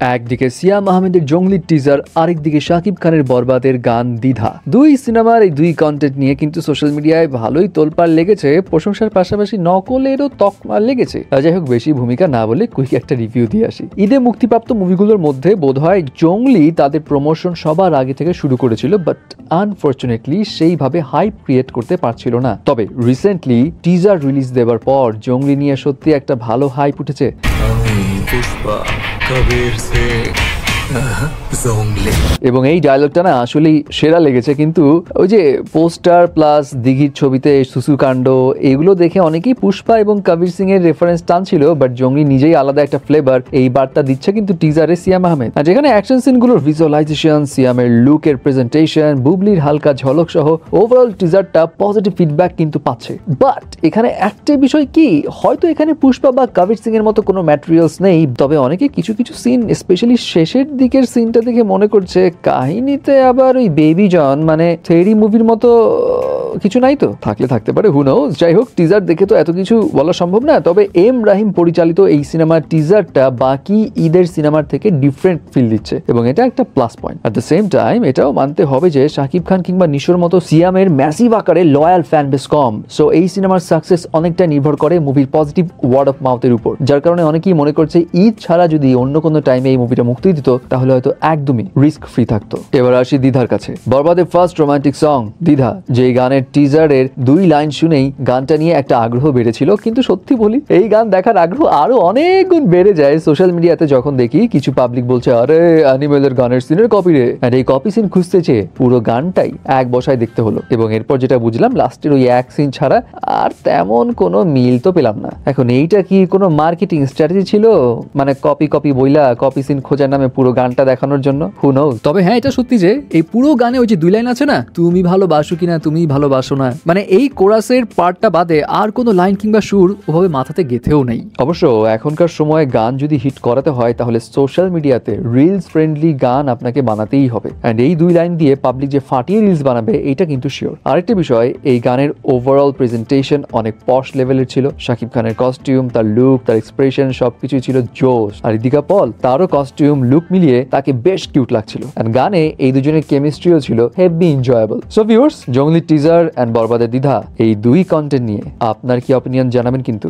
একদিকে সিয়াম আহমেদের জঙ্গলির টিজার, আরেকদিকে শাকিব খানের বরবাদের গান দ্বিধা। দুই সিনেমার এই দুই কন্টেন্ট নিয়ে কিন্তু সোশ্যাল মিডিয়ায় ভালোই তোলপাড় লেগেছে, প্রশংসার পাশাপাশি নকলেরও তকমা লেগেছে। যাই হোক, বেশি ভূমিকা না বলে কুইক একটা রিভিউ দিয়ে আসি। ঈদে মুক্তিপ্রাপ্ত মুভিগুলোর মধ্যে বোধহয় জঙ্গলি তাদের প্রমোশন সবার আগে থেকে শুরু করেছিল, বাট আনফরচুনেটলি সেইভাবে হাইপ ক্রিয়েট করতে পারছিল না। তবে রিসেন্টলি টিজার রিলিজ দেওয়ার পর জঙ্গলি নিয়ে সত্যি একটা ভালো হাইপ উঠেছে। এবং এই ডায়লগটা না আসলেই সেরা লেগেছে। কিন্তু ওই যে পোস্টার প্লাস দিঘির ছবিতে সুসুকাণ্ড এগুলো দেখে অনেকেই পুষ্পা এবং কবির সিং এর রেফারেন্স টানছিল, বাট জঙ্গলি নিজেই আলাদা একটা ফ্লেভার এই বার্তা দিচ্ছে কিন্তু টিজারে সিয়াম আহমেদ। আর যেখানে অ্যাকশন সিনগুলোর ভিজুয়ালাইজেশন, সিয়ামের লুকের প্রেজেন্টেশন, বুবলির হালকা ঝলক সহ ওভারঅল টিজারটা পজিটিভ ফিডব্যাক কিন্তু পাচ্ছে। বাট এখানে একটা বিষয় কি, হয়তো এখানে পুষ্পা বা কবির সিং এর মতো কোনো ম্যাটেরিয়ালস নেই, তবে অনেকে কিছু কিছু সিন স্পেশালি শেষের দিকের সিনটা দেখে মনে করছে কাহিনীতে আবার ওই বেবি জন মানে থেরি মুভির মতো কিছু নাই, তো থাকলে থাকতে পারে, হু নোজ। যাই হোক, টিজার দেখে তো এত কিছু বলা সম্ভব না, তবে এম রাহিম পরিচালিত এই সিনেমার টিজারটা বাকি ঈদের সিনেমার থেকে ডিফারেন্ট ফিল দিচ্ছে এবং এটা একটা plus point. At the same time এটাও মানতে হবে যে শাকিব খান কিংবা নিশোর মতো সিয়ামের ম্যাসিভ আকারে লয়াল ফ্যান বেস কম, সো এই সিনেমার সাকসেস অনেকটা নির্ভর করে মুভির পজিটিভ ওয়ার্ড অফ মাউথের উপর, যার কারণে অনেকেই মনে করছে ঈদ ছাড়া যদি অন্য কোনো টাইমে এই মুভিটা মুক্তি দিত তাহলে হয়তো একদমই রিস্ক ফ্রি থাকতো। এবার আসি দ্বিধার কাছে। বরবাদের ফার্স্ট রোমান্টিক সং দ্বিধা, যে গানের টিজারের 2 লাইন শুনেই গানটা নিয়ে একটা আগ্রহ বেড়েছিল, কিন্তু সত্যি বলি এই গান দেখার আগ্রহ আরো অনেক গুণ বেড়ে যায় সোশ্যাল মিডিয়াতে যখন দেখি কিছু পাবলিক বলছে আরে অ্যানিমেলের গানের সিনের কপি রে, আর এই কপি সিন খুঁজতে চেয়ে পুরো গানটাই এক বসায় দেখতে হলো। এবং এরপর যেটা বুঝলাম, লাস্টের ওই এক সিন ছাড়া আর তেমন কোনো মিল তো পেলাম না। এখন এইটা কি কোনো মার্কেটিং স্ট্র্যাটেজি ছিল, মানে কপি বইলা কপি সিন খোঁজার নামে পুরো গানটা দেখানোর জন্য? Who knows. তবে হ্যাঁ, এটা সত্যি যে এই পুরো গানে ওই যে 2 লাইন আছে না, তুমি ভালোবাসো কিনা তুমি ভালোবাসো না, মানে এই কোরাসের পার্টটা বাদে আর কোনো লাইন কিংবা সুর ওভাবে মাথাতে গেথেও নেই। অবশ্য এখনকার সময়ে গান যদি হিট করাতে হয় তাহলে সোশ্যাল মিডিয়াতে রিলস ফ্রেন্ডলি গান আপনাকে বানাতেই হবে, এন্ড এই 2 লাইন দিয়ে পাবলিক যে ফাটিয়ে রিলস বানাবে এটা কিন্তু শিওর। আরেকটা বিষয়, এই গানের ওভারঅল প্রেজেন্টেশন অনেক পশ লেভেলের ছিল। শাকিব খানের কস্টিউম, তার লুক, তার এক্সপ্রেশন সবকিছু ছিল জোশ, আর ইদিকা পল তারও কস্টিউম লুক মিলিয়ে তাকে বেশ কিউট লাগছিল, এন্ড গানে এই দুজনের কেমিস্ট্রিও ছিল heavy enjoyable. So viewers, Jungli teaser and বরবাদের দ্বিধা এই 2 কন্টেন্ট নিয়ে আপনার কি অপিনিয়ন জানাবেন কিন্তু।